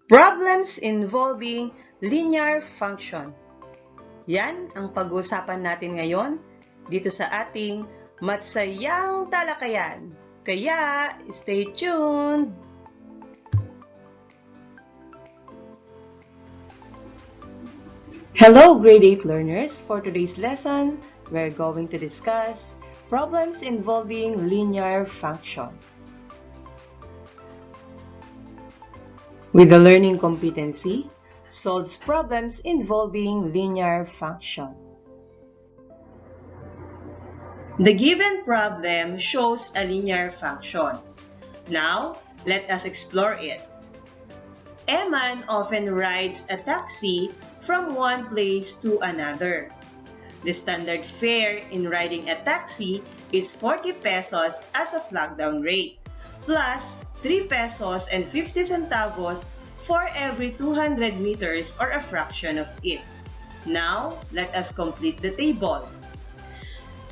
Problems involving linear function. Yan ang pag-uusapan natin ngayon dito sa ating matsayang talakayan. Kaya, stay tuned! Hello, grade 8 learners! For today's lesson, we're going to discuss problems involving linear function. With the learning competency, solves problems involving linear function. The given problem shows a linear function. Now, let us explore it. A man often rides a taxi from one place to another. The standard fare in riding a taxi is 40 pesos as a flag down rate, plus 3 pesos and 50 centavos for every 200 meters or a fraction of it. Now, let us complete the table.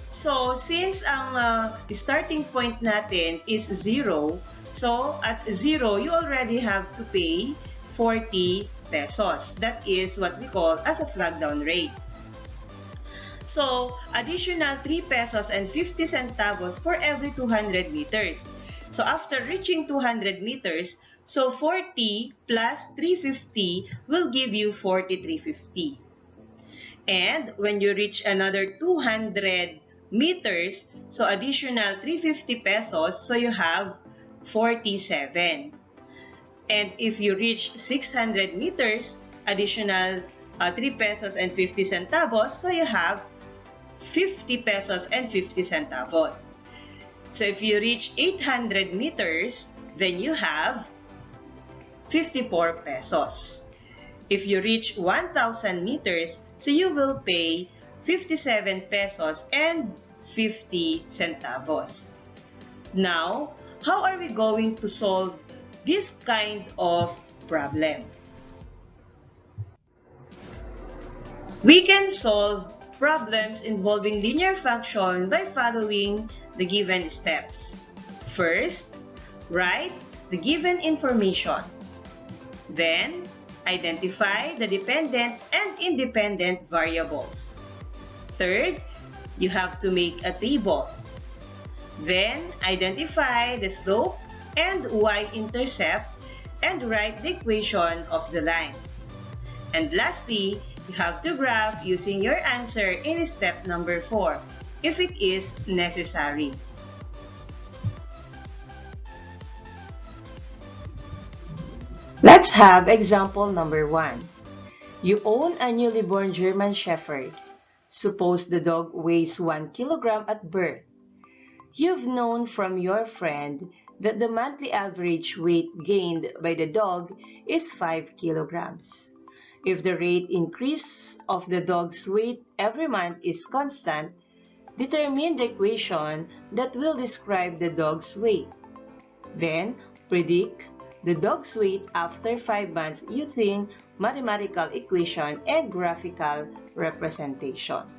So, since ang starting point natin is 0, so at 0, you already have to pay 40 pesos. That is what we call as a flag down rate. So, additional 3 pesos and 50 centavos for every 200 meters. So, after reaching 200 meters, so 40 plus 350 will give you 4350. And when you reach another 200 meters, so additional 350 pesos, so you have 47. And if you reach 600 meters, additional 3 pesos and 50 centavos, so you have 50 pesos and 50 centavos. So if you reach 800 meters, then you have 54 pesos. If you reach 1,000 meters, so you will pay 57 pesos and 50 centavos. Now, how are we going to solve this kind of problem? We can solve problems involving linear function by following the given steps. First, write the given information. Then, identify the dependent and independent variables. Third, you have to make a table. Then, identify the slope and y-intercept and write the equation of the line. And lastly, you have to graph using your answer in step number 4, if it is necessary. Let's have example number 1. You own a newly born German Shepherd. Suppose the dog weighs 1 kilogram at birth. You've known from your friend that the monthly average weight gained by the dog is 5 kilograms. If the rate increase of the dog's weight every month is constant, determine the equation that will describe the dog's weight. Then, predict the dog's weight after 5 months using mathematical equation and graphical representation.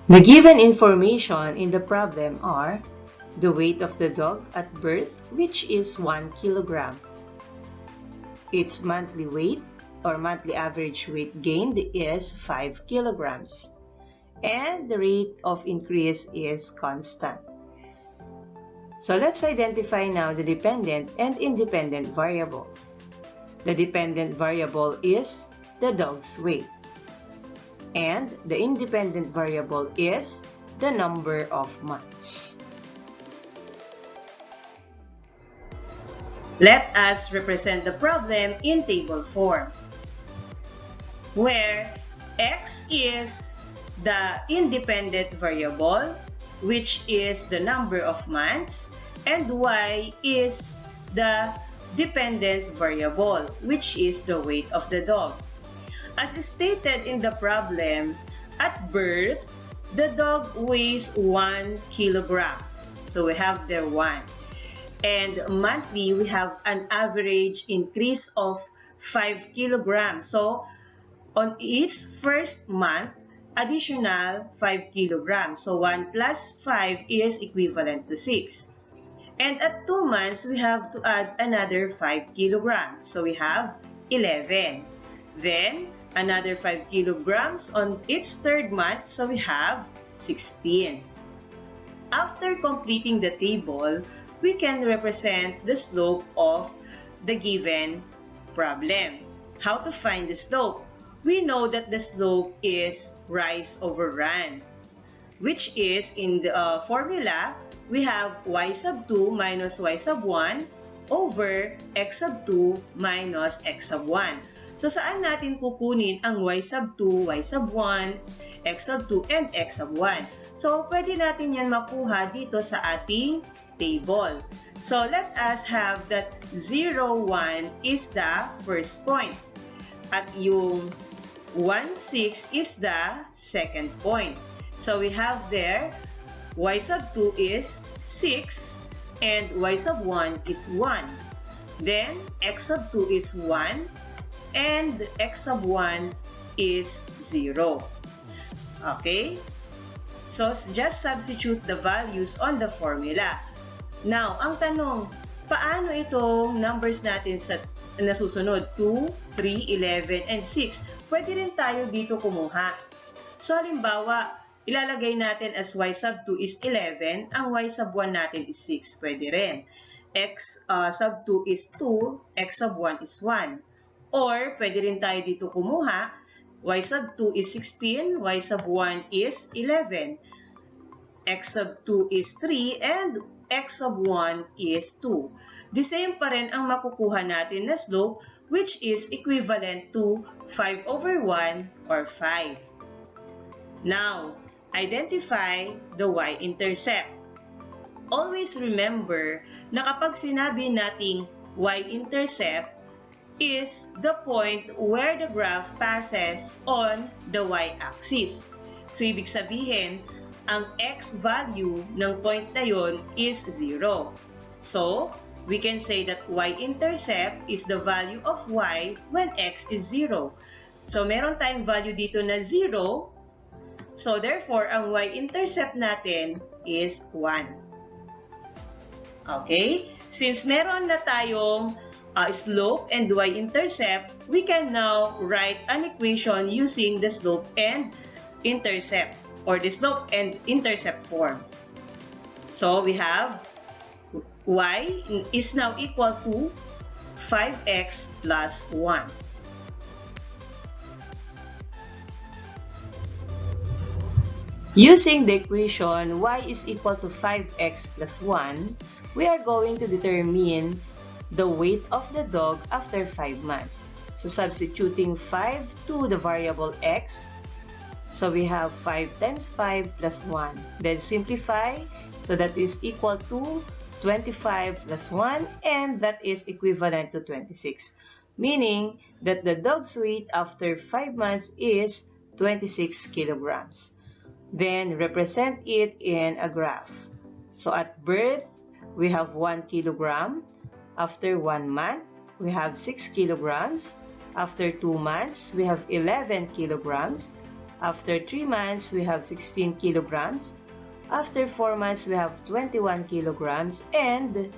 The given information in the problem are the weight of the dog at birth, which is 1 kilogram. Its monthly weight or monthly average weight gained is 5 kilograms. And the rate of increase is constant. So let's identify now the dependent and independent variables. The dependent variable is the dog's weight. And the independent variable is the number of months. Let us represent the problem in table form, where x is the independent variable, which is the number of months, and y is the dependent variable, which is the weight of the dog. As stated in the problem, at birth, the dog weighs 1 kilogram. So we have there 1. And monthly, we have an average increase of 5 kilograms. So, on each first month, additional 5 kilograms. So, 1 plus 5 is equivalent to 6. And at 2 months, we have to add another 5 kilograms. So we have 11. Then, another 5 kilograms on its 3rd month, so we have 16. After completing the table, we can represent the slope of the given problem. How to find the slope? We know that the slope is rise over run, which is in the formula, we have y sub 2 minus y sub 1 over x sub 2 minus x sub 1. So, saan natin kukunin ang y sub 2, y sub 1, x sub 2, and x sub 1? So, pwede natin yan makuha dito sa ating table. So, let us have that 0, 1 is the first point. At yung 1, 6 is the second point. So, we have there, y sub 2 is 6, and y sub 1 is 1. Then, x sub 2 is 1, and x sub 1 is 0. Okay? So, just substitute the values on the formula. Now, ang tanong, paano itong numbers natin sa nasusunod? 2, 3, 11, and 6. Pwede rin tayo dito kumuha. So, halimbawa, ilalagay natin as y sub 2 is 11, ang y sub 1 natin is 6. Pwede rin. X sub 2 is 2, x sub 1 is 1. Or, pwede rin tayo dito kumuha, y sub 2 is 16, y sub 1 is 11, x sub 2 is 3, and x sub 1 is 2. The same pa rin ang makukuha natin na slope, which is equivalent to 5 over 1 or 5. Now, identify the y-intercept. Always remember na kapag sinabi nating y-intercept is the point where the graph passes on the y-axis. So, ibig sabihin, ang x value ng point na yon is 0. So, we can say that y-intercept is the value of y when x is 0. So, meron tayong value dito na 0. So, therefore, ang y-intercept natin is 1. Okay? Since meron na tayong slope and y-intercept, we can now write an equation using the slope and intercept, or the slope and intercept form. So, we have y is now equal to 5x plus 1. Using the equation y is equal to 5x plus 1, we are going to determine the weight of the dog after 5 months. So, substituting 5 to the variable x, so we have 5 times 5 plus 1. Then simplify, so that is equal to 25 plus 1, and that is equivalent to 26. Meaning that the dog's weight after 5 months is 26 kilograms. Then represent it in a graph. So at birth, we have 1 kilogram. After 1 month, we have 6 kilograms. After 2 months, we have 11 kilograms. After 3 months, we have 16 kilograms. After 4 months, we have 21 kilograms. And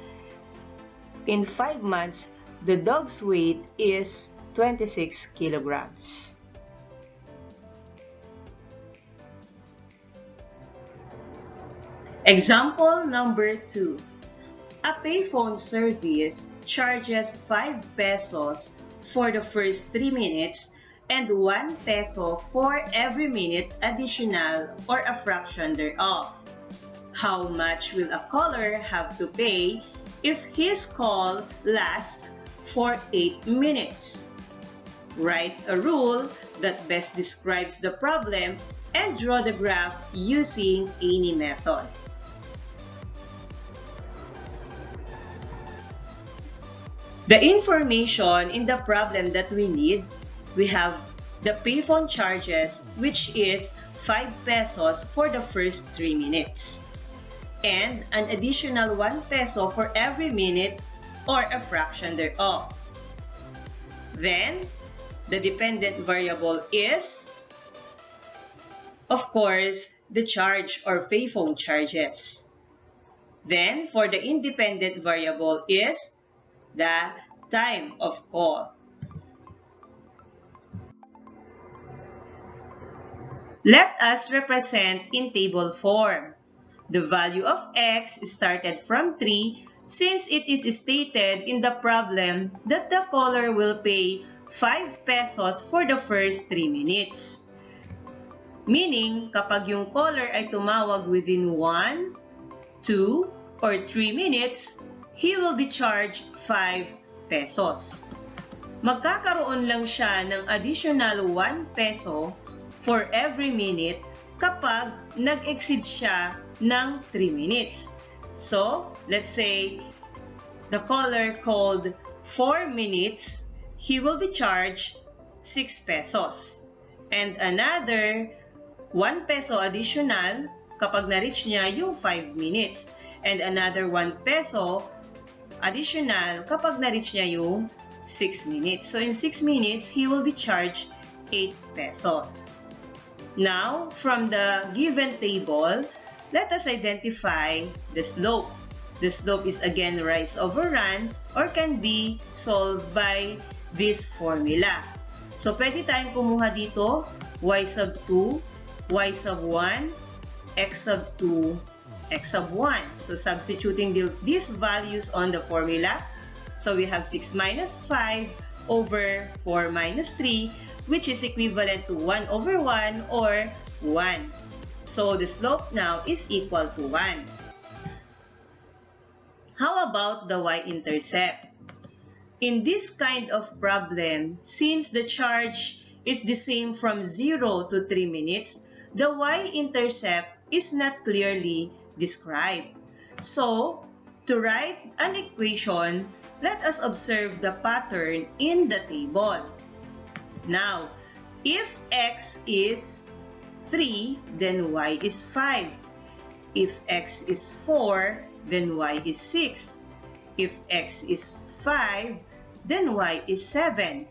in 5 months, the dog's weight is 26 kilograms. Example number 2. A payphone service charges 5 pesos for the first 3 minutes and 1 peso for every minute additional or a fraction thereof. How much will a caller have to pay if his call lasts for 8 minutes? Write a rule that best describes the problem and draw the graph using any method. The information in the problem that we need, we have the payphone charges, which is 5 pesos for the first 3 minutes, and an additional 1 peso for every minute or a fraction thereof. Then, the dependent variable is, of course, the charge or payphone charges. Then, for the independent variable is the time of call. Let us represent in table form. The value of x started from 3 since it is stated in the problem that the caller will pay 5 pesos for the first 3 minutes. Meaning, kapag yung caller ay tumawag within 1, 2, or 3 minutes, he will be charged 5 pesos. Magkakaroon lang siya ng additional 1 peso for every minute kapag nag-exceed siya ng 3 minutes. So, let's say the caller called 4 minutes, he will be charged 6 pesos. And another 1 peso additional kapag na-reach niya yung 5 minutes. And another 1 peso additional kapag na-reach niya yung 6 minutes. So, in 6 minutes, he will be charged 8 pesos. Now, from the given table, let us identify the slope. The slope is again rise over run or can be solved by this formula. So, pwede tayong kumuha dito y sub 2, y sub 1, x sub 2, x sub 1. So, substituting these values on the formula. So, we have 6 minus 5 over 4 minus 3, which is equivalent to 1 over 1 or 1. So, the slope now is equal to 1. How about the y-intercept? In this kind of problem, since the charge is the same from 0 to 3 minutes, the y-intercept is not clearly described. So, to write an equation, let us observe the pattern in the table. Now, if x is 3, then y is 5. If x is 4, then y is 6. If x is 5, then y is 7.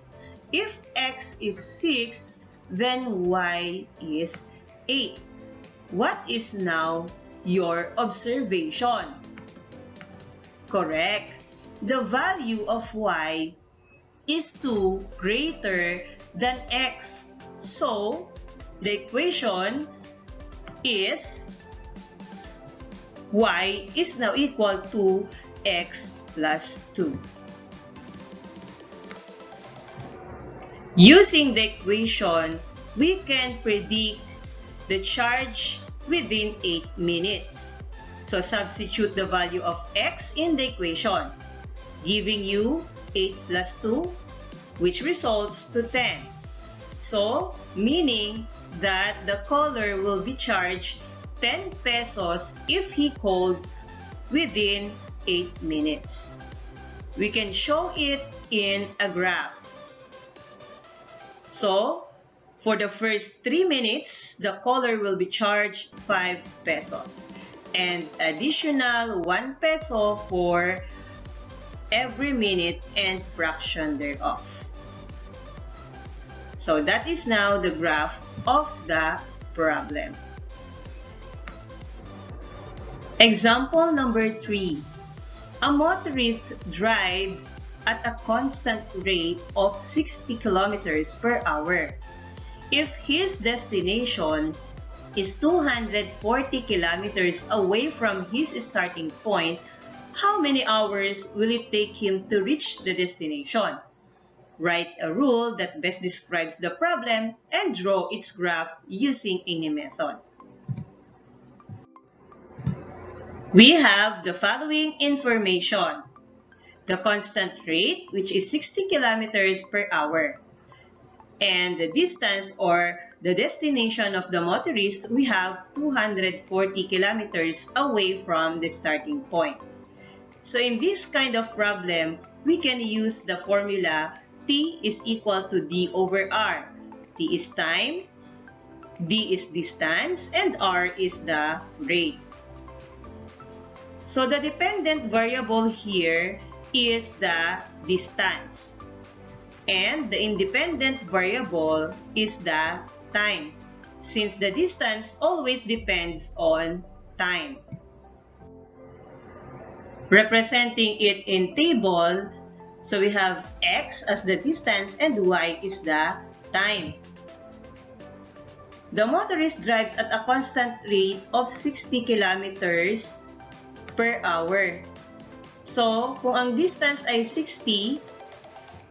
If x is 6, then y is 8. What is now your observation? Correct. The value of y is 2 greater than x. So, the equation is y is now equal to x plus 2. Using the equation, we can predict the charge within 8 minutes. So, substitute the value of x in the equation, giving you 8 plus 2, which results to 10. So, meaning that the caller will be charged 10 pesos if he called within 8 minutes. We can show it in a graph. So, for the first 3 minutes, the caller will be charged 5 pesos and additional 1 peso for every minute and fraction thereof. So that is now the graph of the problem. Example number 3. A motorist drives at a constant rate of 60 kilometers per hour. If his destination is 240 kilometers away from his starting point, how many hours will it take him to reach the destination? Write a rule that best describes the problem and draw its graph using any method. We have the following information. The constant rate, which is 60 kilometers per hour. And the distance or the destination of the motorist, we have 240 kilometers away from the starting point. So in this kind of problem, we can use the formula T is equal to D over R. T is time, D is distance, and R is the rate. So the dependent variable here is the distance. And the independent variable is the time, since the distance always depends on time. Representing it in table, so we have x as the distance and y is the time. The motorist drives at a constant rate of 60 kilometers per hour. So, kung ang distance ay 60,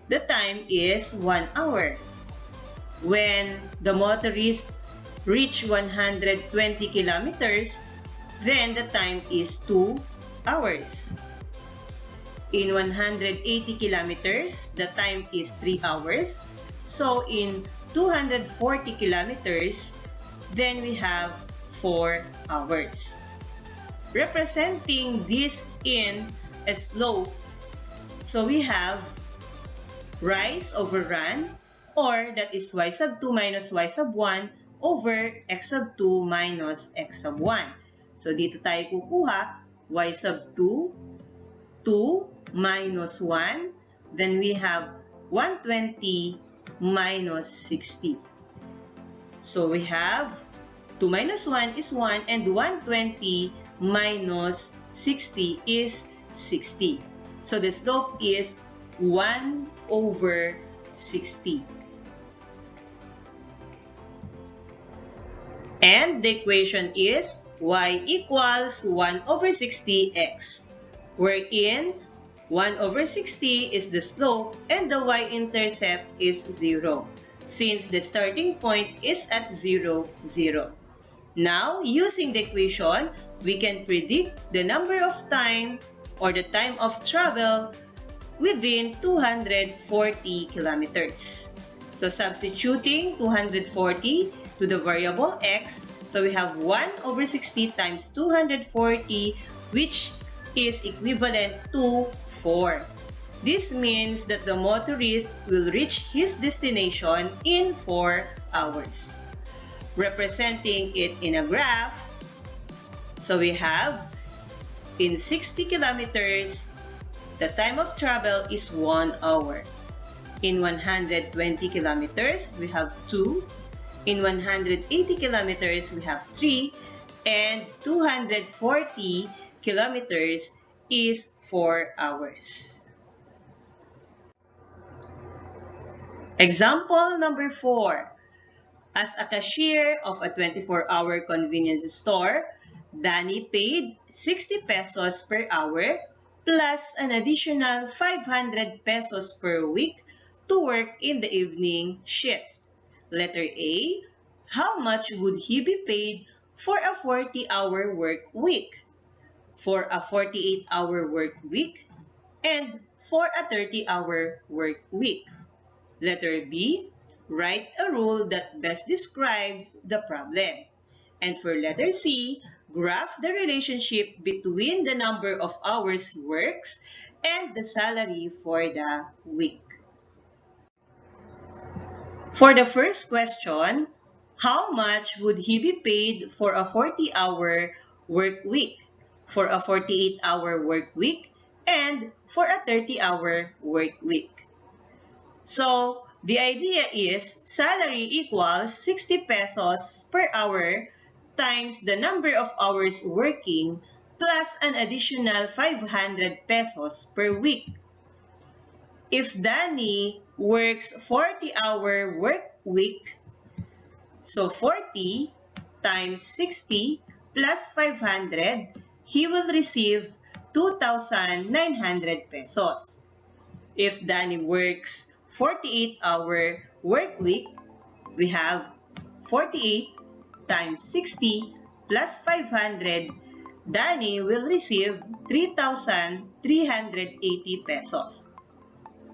the time is 1 hour. When the motorist reach 120 kilometers, then the time is 2 hours. In 180 kilometers, the time is 3 hours. So, in 240 kilometers, then we have 4 hours. Representing this in a slope, so we have rise over run, or that is y sub 2 minus y sub 1 over x sub 2 minus x sub 1. So, dito tayo kukuha y sub 2, 2 minus 1, then we have 120 minus 60. So, we have 2 minus 1 is 1 and 120 minus 60 is 60. So, the slope is 1 over 60. And the equation is y equals 1 over 60x, wherein 1 over 60 is the slope and the y-intercept is 0, since the starting point is at 0, 0. Now, using the equation, we can predict the number of time or the time of travel within 240 kilometers. So, substituting 240 to the variable x, so we have 1 over 60 times 240, which is equivalent to 4. This means that the motorist will reach his destination in 4 hours. Representing it in a graph, so we have in 60 kilometers, the time of travel is 1 hour. In 120 kilometers, we have 2. In 180 kilometers, we have 3. And 240 kilometers is 4 hours. Example number 4. As a cashier of a 24-hour convenience store, Danny paid 60 pesos per hour plus an additional 500 pesos per week to work in the evening shift. Letter A, how much would he be paid for a 40-hour work week, for a 48-hour work week, and for a 30-hour work week? Letter B, write a rule that best describes the problem. And for letter C, graph the relationship between the number of hours he works and the salary for the week. For the first question, how much would he be paid for a 40-hour work week, for a 48-hour work week, and for a 30-hour work week? So, the idea is salary equals 60 pesos per hour times the number of hours working plus an additional 500 pesos per week. If Danny works 40-hour work week, so 40 times 60 plus 500, he will receive 2,900 pesos. If Danny works 48-hour work week, we have 48 times 60 plus 500, Danny will receive 3,380 pesos.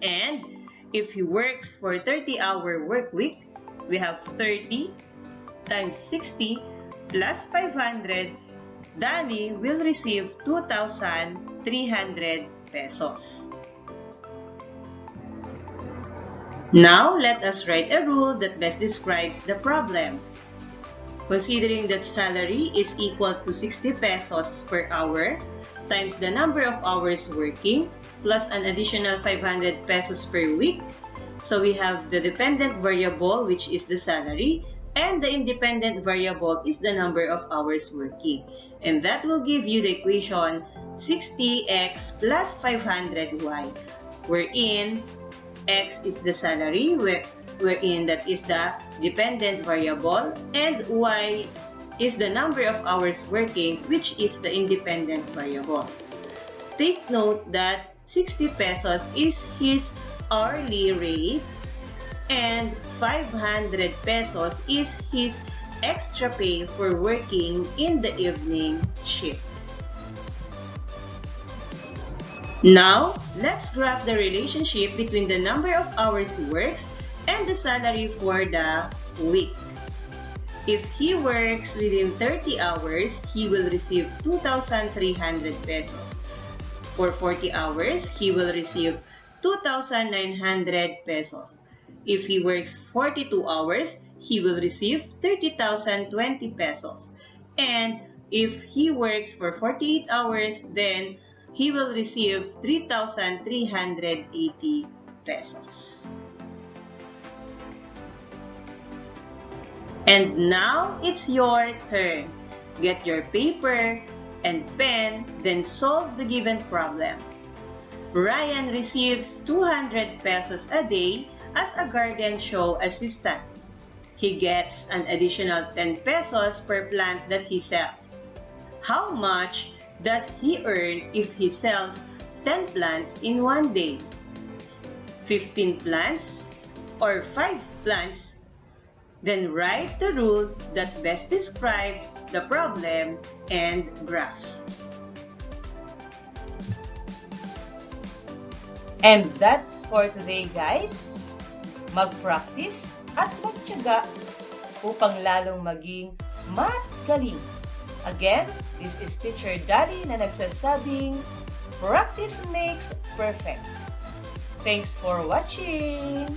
And if he works for 30-hour work week, we have 30 times 60 plus 500, Danny will receive 2,300 pesos. Now, let us write a rule that best describes the problem. Considering that salary is equal to 60 pesos per hour times the number of hours working plus an additional 500 pesos per week. So we have the dependent variable, which is the salary, and the independent variable is the number of hours working. And that will give you the equation 60x plus 500y, wherein x is the salary, wherein that is the dependent variable, and y is the number of hours working, which is the independent variable. Take note that 60 pesos is his hourly rate and 500 pesos is his extra pay for working in the evening shift. Now, let's graph the relationship between the number of hours he works and the salary for the week. If he works within 30 hours, he will receive 2,300 pesos. For 40 hours, he will receive 2,900 pesos. If he works 42 hours, he will receive 30,020 pesos. And if he works for 48 hours, then he will receive 3,380 pesos. And now it's your turn. Get your paper and pen, then solve the given problem. Ryan receives 200 pesos a day as a garden show assistant. He gets an additional 10 pesos per plant that he sells. How much does he earn if he sells 10 plants in one day? 15 plants or 5 plants? Then write the rule that best describes the problem and graph. And that's for today, guys. Mag-practice at magtiyaga upang lalong maging magaling. Again, this is Teacher Dali na nagsasabing, practice makes perfect. Thanks for watching!